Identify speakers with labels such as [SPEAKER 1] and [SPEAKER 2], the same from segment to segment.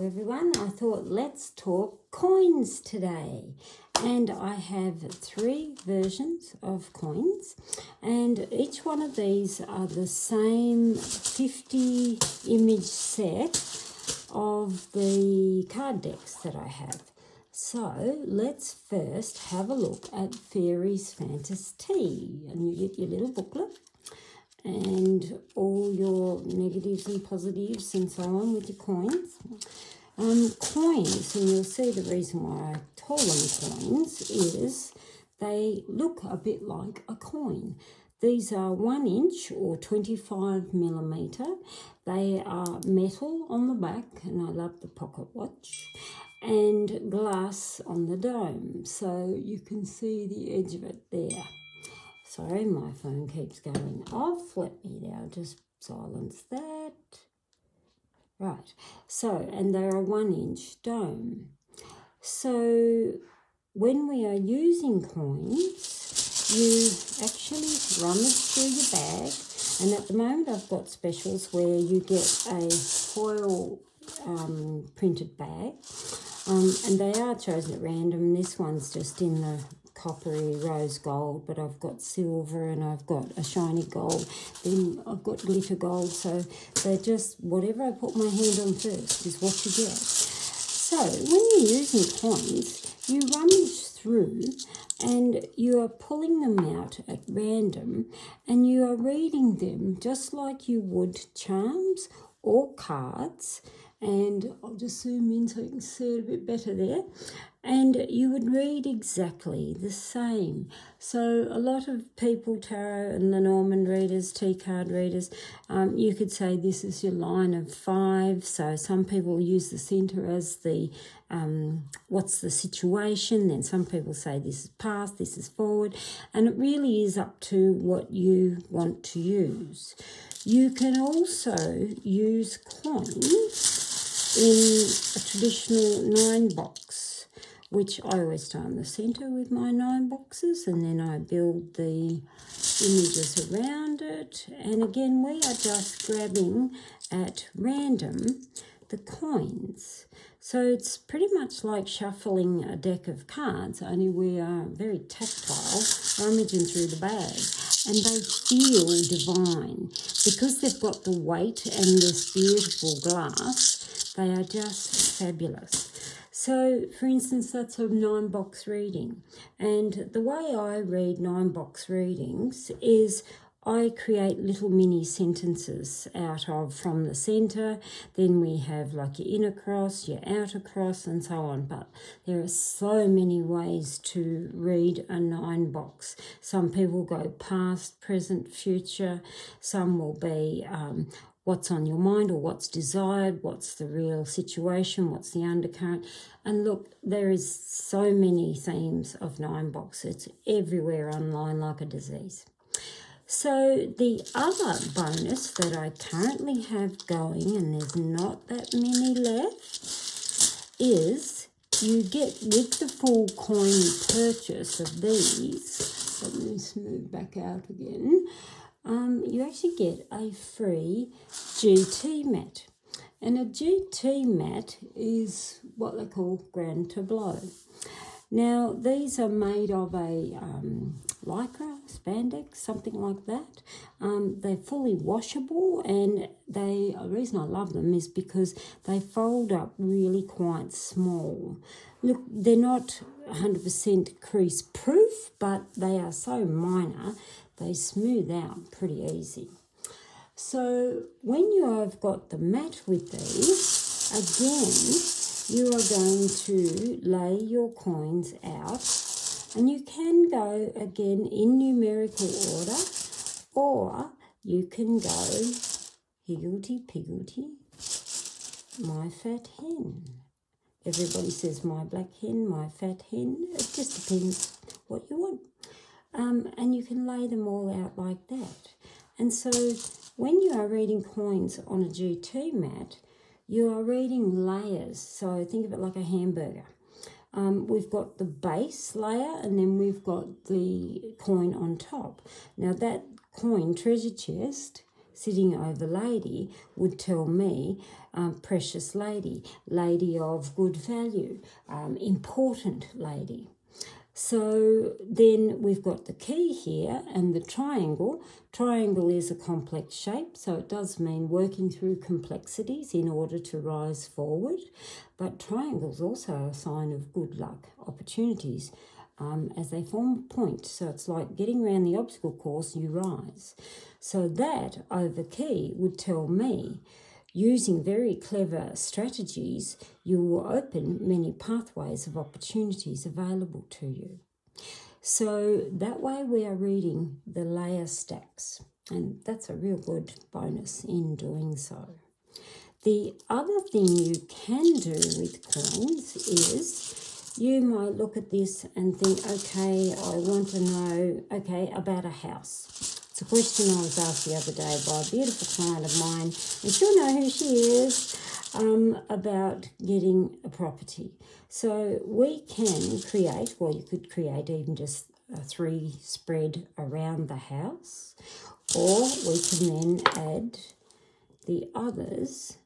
[SPEAKER 1] everyone. I thought let's talk coins today. And I have 3 versions of coins, and each one of these are the same 50 image set of the card decks that I have. So let's first have a look at Fairy's Fantasy Tea, and you get your little booklet and all your negatives and positives and so on with your coins. Coins, and you'll see the reason why I call them coins is they look a bit like a coin. These are 1 inch or 25 millimetre. They are metal on the back, and I love the pocket watch, and glass on the dome, so you can see the edge of it there. Sorry, my phone keeps going off. Let me now just silence that. Right, so, and they're a 1 inch dome. So when we are using coins, you actually rummage through your bag, and at the moment I've got specials where you get a foil printed bag, and they are chosen at random. This one's just in the coppery rose gold, but I've got silver and I've got a shiny gold, then I've got glitter gold, so they're just whatever I put my hand on first is what you get. So when you're using coins, you rummage through and you are pulling them out at random, and you are reading them just like you would charms or cards. And I'll just zoom in so you can see it a bit better there. And you would read exactly the same. So a lot of people, tarot and Lenormand readers, tea card readers, you could say this is your line of 5. So some people use the centre as the what's the situation. Then some people say this is past, this is forward. And it really is up to what you want to use. You can also use coins in a traditional 9 box, which I always start in the centre with my 9 boxes, and then I build the images around it. And again, we are just grabbing at random the coins. So it's pretty much like shuffling a deck of cards, only we are very tactile, rummaging through the bag. And they feel divine. Because they've got the weight and this beautiful glass, they are just fabulous. So, for instance, that's a 9 box reading. And the way I read 9 box readings is I create little mini sentences out of from the centre. Then we have like your inner cross, your outer cross, and so on. But there are so many ways to read a 9 box. Some people go past, present, future. Some will be what's on your mind or what's desired, what's the real situation, what's the undercurrent. And look, there is so many themes of 9 box. It's everywhere online like a disease. So the other bonus that I currently have going, and there's not that many left, is you get with the full coin purchase of these, let me smooth back out again, you actually get a free GT mat. And a GT mat is what they call grand tableau. Now, these are made of a lycra, spandex, something like that. They're fully washable, and the reason I love them is because they fold up really quite small. Look, they're not 100% crease proof, but they are so minor, they smooth out pretty easy. So when you have got the mat with these, again, you are going to lay your coins out, and you can go again in numerical order, or you can go higgledy-piggledy, my fat hen. Everybody says my black hen, my fat hen. It just depends what you want. And you can lay them all out like that. And so when you are reading coins on a GT mat, you are reading layers. So think of it like a hamburger. We've got the base layer, and then we've got the coin on top. Now that coin treasure chest sitting over lady would tell me precious lady, lady of good value, important lady. So then we've got the key here and the triangle. Triangle is a complex shape, so it does mean working through complexities in order to rise forward. But triangle's also a sign of good luck, opportunities, as they form a point. So it's like getting around the obstacle course, you rise. So that over key would tell me, using very clever strategies, you will open many pathways of opportunities available to you. So that way we are reading the layer stacks, and that's a real good bonus in doing so. The other thing you can do with coins is you might look at this and think, okay, I want to know, about a house. It's a question I was asked the other day by a beautiful client of mine, and she'll know who she is, about getting a property. So we can create, well, you could create even just a 3 spread around the house, or we can then add the others,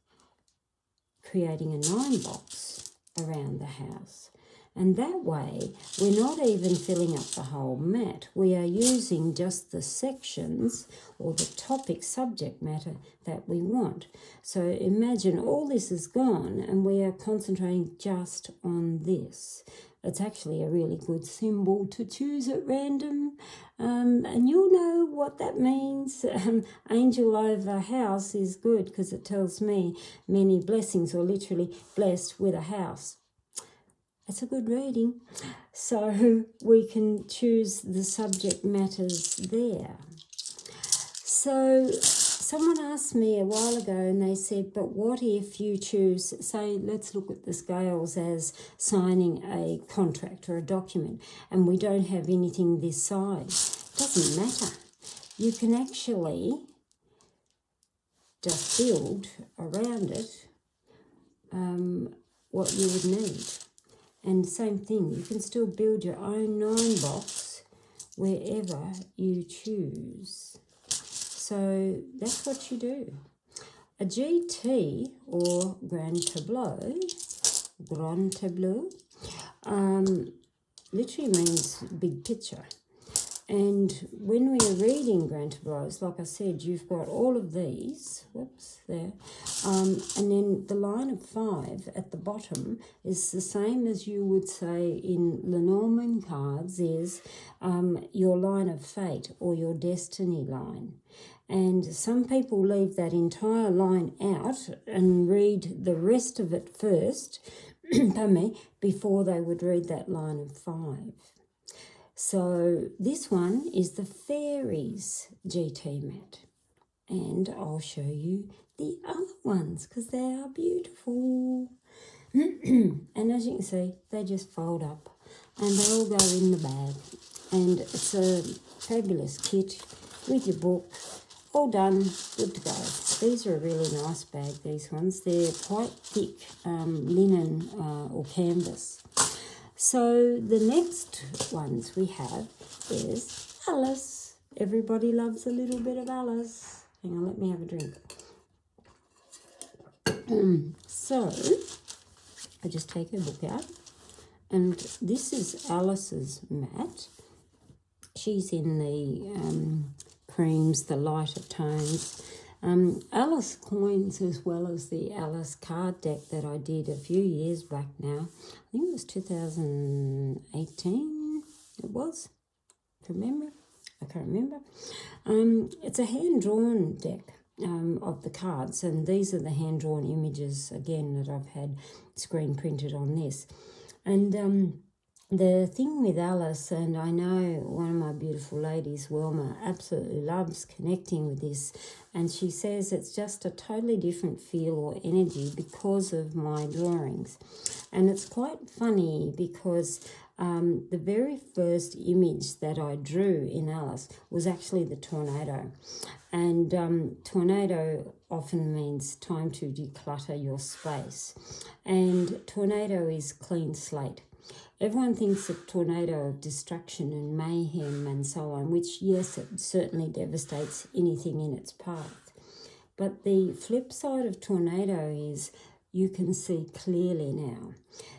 [SPEAKER 1] creating a 9 box around the house. And that way, we're not even filling up the whole mat. We are using just the sections or the topic subject matter that we want. So imagine all this is gone and we are concentrating just on this. It's actually a really good symbol to choose at random. And you'll know what that means. Angel over house is good because it tells me many blessings, or literally blessed with a house. It's a good reading. So we can choose the subject matters there. So someone asked me a while ago and they said, but what if you choose, say, let's look at the scales as signing a contract or a document, and we don't have anything this side. It doesn't matter. You can actually just build around it what you would need. And same thing, you can still build your own 9 box wherever you choose. So that's what you do. A GT, or Grand Tableau, literally means big picture. And when we are reading Grand Tableaus, like I said, you've got all of these, and then the line of 5 at the bottom is the same as you would say in Lenormand cards is your line of fate or your destiny line. And some people leave that entire line out and read the rest of it first, before they would read that line of 5. So this one is the Fairies GT mat. And I'll show you the other ones because they are beautiful. And as you can see, they just fold up and they all go in the bag. And it's a fabulous kit with your book, all done, good to go. These are a really nice bag, these ones. They're quite thick linen or canvas. So the next ones we have is Alice. Everybody loves a little bit of Alice. Hang on, let me have a drink. So I just take her book out, and this is Alice's mat. She's in the creams, the lighter tones. Alice coins, as well as the Alice card deck that I did a few years back now. I think it was 2018, it was, from memory. I can't remember. It's a hand-drawn deck of the cards, and these are the hand-drawn images, again, that I've had screen printed on this. And the thing with Alice, and I know one of my beautiful ladies, Wilma, absolutely loves connecting with this, and she says it's just a totally different feel or energy because of my drawings. And it's quite funny because the very first image that I drew in Alice was actually the tornado. And tornado often means time to declutter your space. And tornado is clean slate. Everyone thinks a tornado of destruction and mayhem and so on, which, yes, it certainly devastates anything in its path. But the flip side of tornado is you can see clearly now.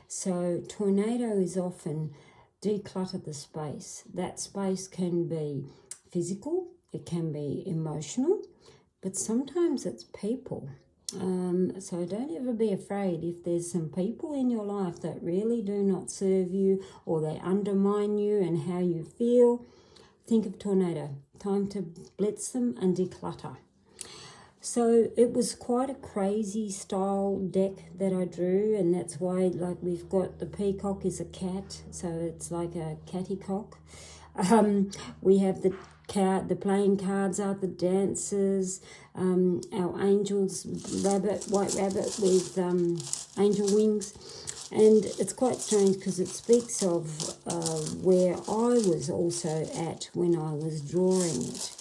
[SPEAKER 1] So tornado is often declutter the space. That space can be physical, it can be emotional, but sometimes it's people. So don't ever be afraid if there's some people in your life that really do not serve you or they undermine you and how you feel. Think of tornado. Time to blitz them and declutter. So it was quite a crazy style deck that I drew, and that's why, like, we've got the peacock is a cat, so it's like a catty cock. We have the playing cards are the dancers, our angels, white rabbit with angel wings. And it's quite strange because it speaks of where I was also at when I was drawing it.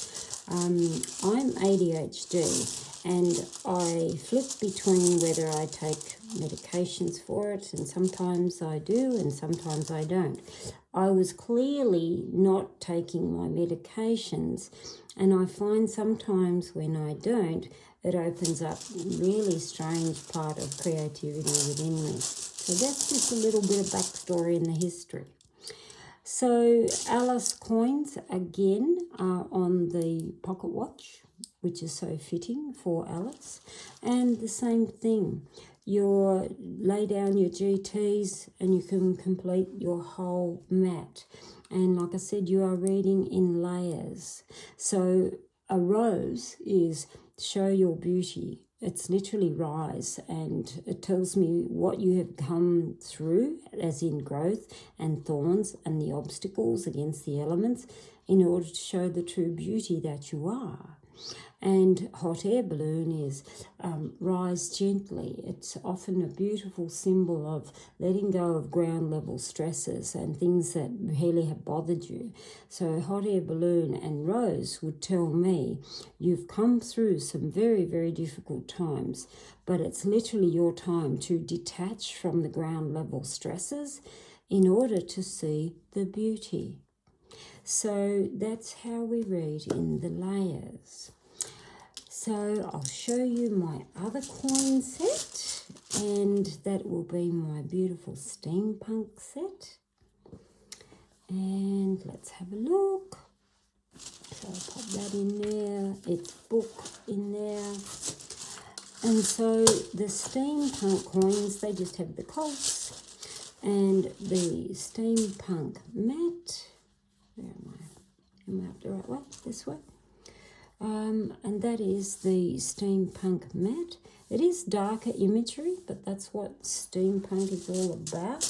[SPEAKER 1] I'm ADHD and I flip between whether I take medications for it, and sometimes I do and sometimes I don't. I was clearly not taking my medications, and I find sometimes when I don't, it opens up a really strange part of creativity within me. So that's just a little bit of backstory in the history. So Alice coins again are on the pocket watch, which is so fitting for Alice. And the same thing, you lay down your GTs and you can complete your whole mat. And like I said, you are reading in layers. So a rose is show your beauty. It's literally rise, and it tells me what you have come through, as in growth and thorns and the obstacles against the elements, in order to show the true beauty that you are. And hot air balloon is rise gently. It's often a beautiful symbol of letting go of ground level stresses and things that really have bothered you. So hot air balloon and rose would tell me you've come through some very, very difficult times, but it's literally your time to detach from the ground level stresses in order to see the beauty. So that's how we read in the layers. So I'll show you my other coin set, and that will be my beautiful steampunk set. And let's have a look. So I'll pop that in there, its book in there. And so the steampunk coins, they just have the cogs and the steampunk mat. Where am I? Am I up the right way? This way? And that is the steampunk mat. It is darker imagery, but that's what steampunk is all about.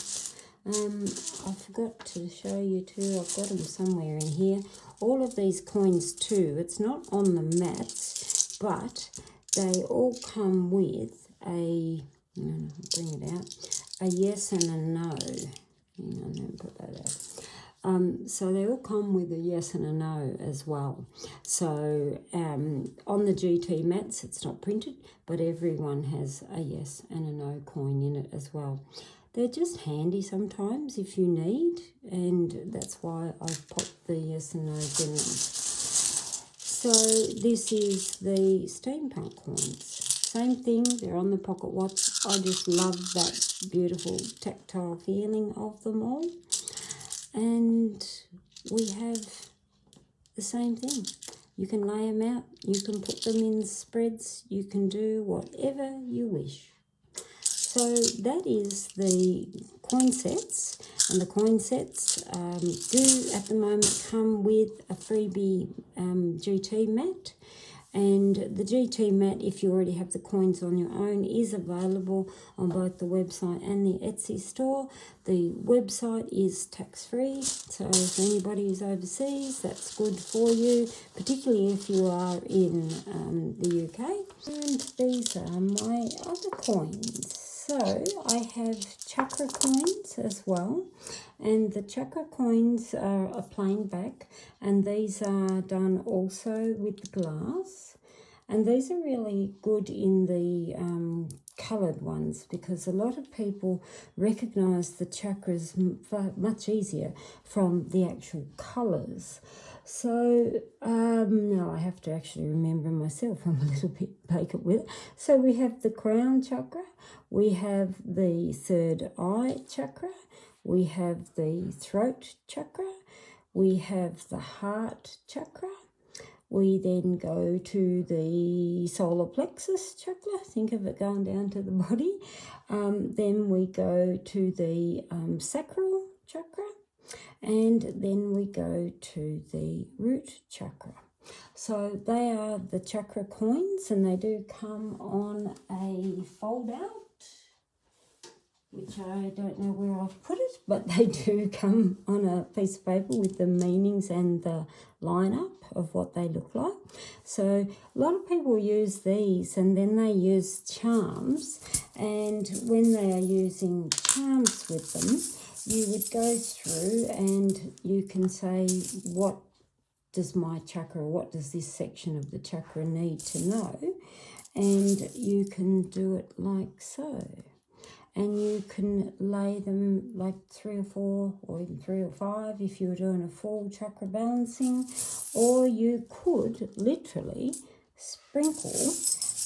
[SPEAKER 1] I forgot to show you too, I've got them somewhere in here. All of these coins too, it's not on the mats, but they all come with a, bring it out, a yes and a no. Hang on, let me put that out. So they all come with a yes and a no as well. So on the GT mats, it's not printed, but everyone has a yes and a no coin in it as well. They're just handy sometimes if you need, and that's why I've popped the yes and no's in them. So this is the steampunk coins. Same thing, they're on the pocket watch. I just love that beautiful tactile feeling of them all. And we have the same thing. You can lay them out, you can put them in spreads, you can do whatever you wish. So that is the coin sets, and the coin sets do at the moment come with a freebie GT mat. And the GT mat, if you already have the coins on your own, is available on both the website and the Etsy store. The website is tax-free, so if anybody is overseas, that's good for you, particularly if you are in the UK. And these are my other coins. So I have Chakra coins as well, and the Chakra coins are a plain back, and these are done also with glass, and these are really good in the coloured ones, because a lot of people recognise the chakras much easier from the actual colours. So now I have to actually remember myself. I'm a little bit vacant with it. So we have the crown chakra, we have the third eye chakra, we have the throat chakra, we have the heart chakra. We then go to the solar plexus chakra, think of it going down to the body. Then we go to the sacral chakra, and then we go to the root chakra. So they are the chakra coins, and they do come on a fold out, which I don't know where I've put it, but they do come on a piece of paper with the meanings and the line-up of what they look like. So a lot of people use these, and then they use charms, and when they are using charms with them, you would go through and you can say, what does my chakra, what does this section of the chakra need to know? And you can do it like so. And you can lay them like 3 or 4 or even 3 or 5 if you were doing a full chakra balancing, or you could literally sprinkle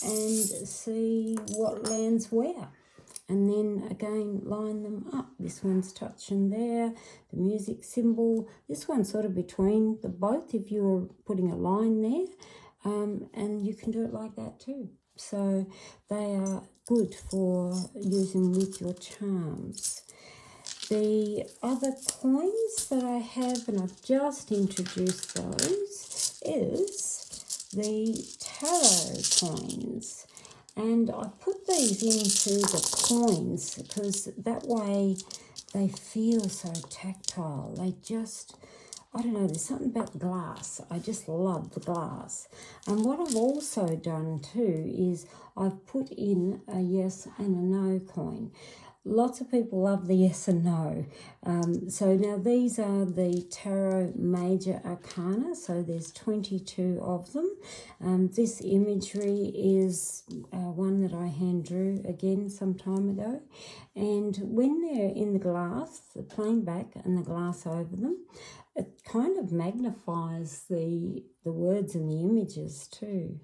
[SPEAKER 1] and see what lands where. And then again, line them up. This one's touching there, the music symbol. This one's sort of between the both if you were putting a line there. And you can do it like that too. So they are good for using with your charms. The other coins that I have, and I've just introduced those, is the tarot coins. And I put these into the coins because that way they feel so tactile. They just, I don't know, there's something about glass. I just love the glass. And what I've also done too is I've put in a yes and a no coin. Lots of people love the yes and no. So now these are the Tarot Major Arcana. So there's 22 of them. This imagery is one that I hand drew again some time ago. And when they're in the glass, the plain back and the glass over them, it kind of magnifies the words and the images too.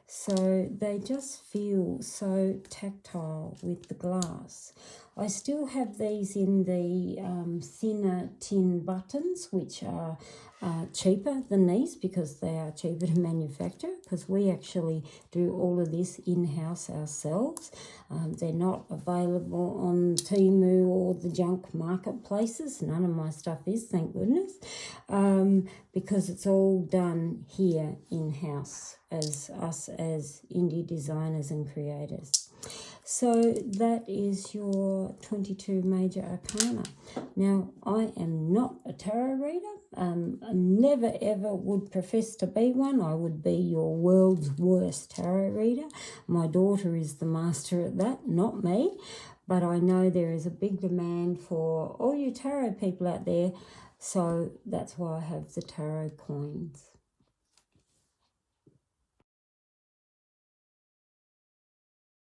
[SPEAKER 1] So they just feel so tactile with the glass. I still have these in the thinner tin buttons, which are cheaper than these because they are cheaper to manufacture, because we actually do all of this in-house ourselves. They're not available on Temu or the junk marketplaces. None of my stuff is, thank goodness, because it's all done here in-house as us as indie designers and creators. So that is your 22 major arcana. Now, I am not a tarot reader. I never ever would profess to be one. I would be your world's worst tarot reader. My daughter is the master at that, not me. But I know there is a big demand for all you tarot people out there. So that's why I have the tarot coins.